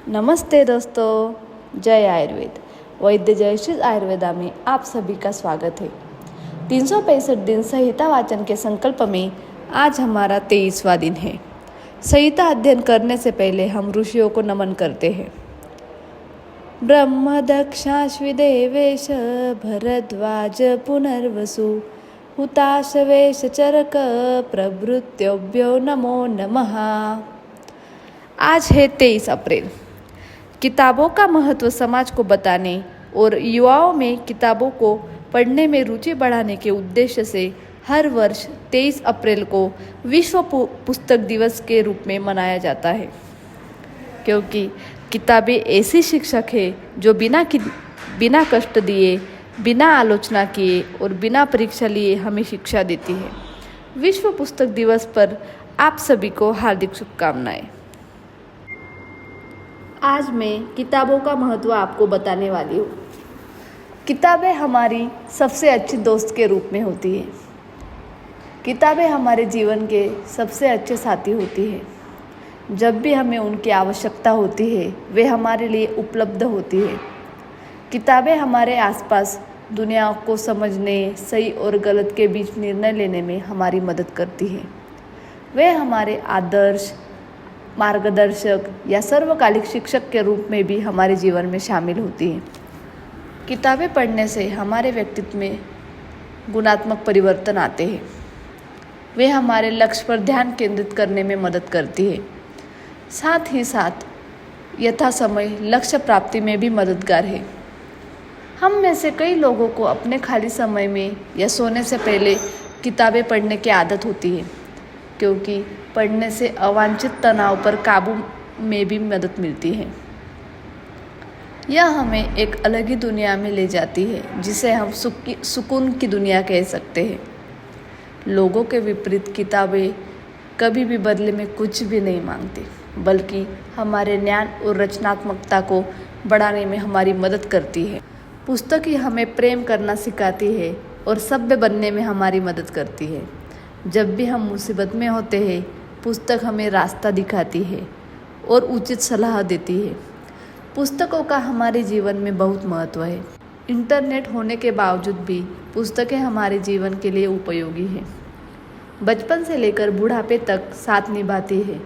नमस्ते दोस्तों, जय आयुर्वेद। वैद्य जयश्री आयुर्वेदा में आप सभी का स्वागत है। 365 दिन संहिता वाचन के संकल्प में आज हमारा 23वां दिन है। संहिता अध्ययन करने से पहले हम ऋषियों को नमन करते हैं। ब्रह्म दक्षाश्विदेवेश भरद्वाज पुनर्वसु हुताशवेश चरक प्रभृत्योभ्यो नमो नमः। आज है 23 अप्रैल। किताबों का महत्व समाज को बताने और युवाओं में किताबों को पढ़ने में रुचि बढ़ाने के उद्देश्य से हर वर्ष 23 अप्रैल को विश्व पुस्तक दिवस के रूप में मनाया जाता है, क्योंकि किताबें ऐसी शिक्षक है जो बिना कष्ट दिए, बिना आलोचना किए और बिना परीक्षा लिए हमें शिक्षा देती है। विश्व पुस्तक दिवस पर आप सभी को हार्दिक शुभकामनाएं। आज मैं किताबों का महत्व आपको बताने वाली हूँ। किताबें हमारी सबसे अच्छी दोस्त के रूप में होती है। किताबें हमारे जीवन के सबसे अच्छे साथी होती है। जब भी हमें उनकी आवश्यकता होती है, वे हमारे लिए उपलब्ध होती है। किताबें हमारे आसपास दुनिया को समझने, सही और गलत के बीच निर्णय लेने में हमारी मदद करती है। वे हमारे आदर्श, मार्गदर्शक या सर्वकालिक शिक्षक के रूप में भी हमारे जीवन में शामिल होती हैं। किताबें पढ़ने से हमारे व्यक्तित्व में गुणात्मक परिवर्तन आते हैं। वे हमारे लक्ष्य पर ध्यान केंद्रित करने में मदद करती है। साथ ही साथ यथा समय लक्ष्य प्राप्ति में भी मददगार है। हम में से कई लोगों को अपने खाली समय में या सोने से पहले किताबें पढ़ने की आदत होती है, क्योंकि पढ़ने से अवांछित तनाव पर काबू में भी मदद मिलती है। यह हमें एक अलग ही दुनिया में ले जाती है, जिसे हम सुकून की दुनिया कह सकते हैं। लोगों के विपरीत किताबें कभी भी बदले में कुछ भी नहीं मांगती, बल्कि हमारे ज्ञान और रचनात्मकता को बढ़ाने में हमारी मदद करती है। पुस्तक ही हमें प्रेम करना सिखाती है और सभ्य बनने में हमारी मदद करती है। जब भी हम मुसीबत में होते हैं, पुस्तक हमें रास्ता दिखाती है और उचित सलाह देती है। पुस्तकों का हमारे जीवन में बहुत महत्व है। इंटरनेट होने के बावजूद भी पुस्तकें हमारे जीवन के लिए उपयोगी हैं। बचपन से लेकर बुढ़ापे तक साथ निभाती है।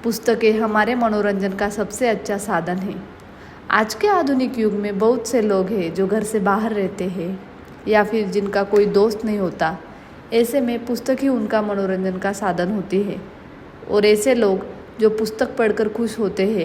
पुस्तकें हमारे मनोरंजन का सबसे अच्छा साधन है। आज के आधुनिक युग में बहुत से लोग हैं जो घर से बाहर रहते हैं या फिर जिनका कोई दोस्त नहीं होता। ऐसे में पुस्तक ही उनका मनोरंजन का साधन होती है, और ऐसे लोग जो पुस्तक पढ़कर खुश होते हैं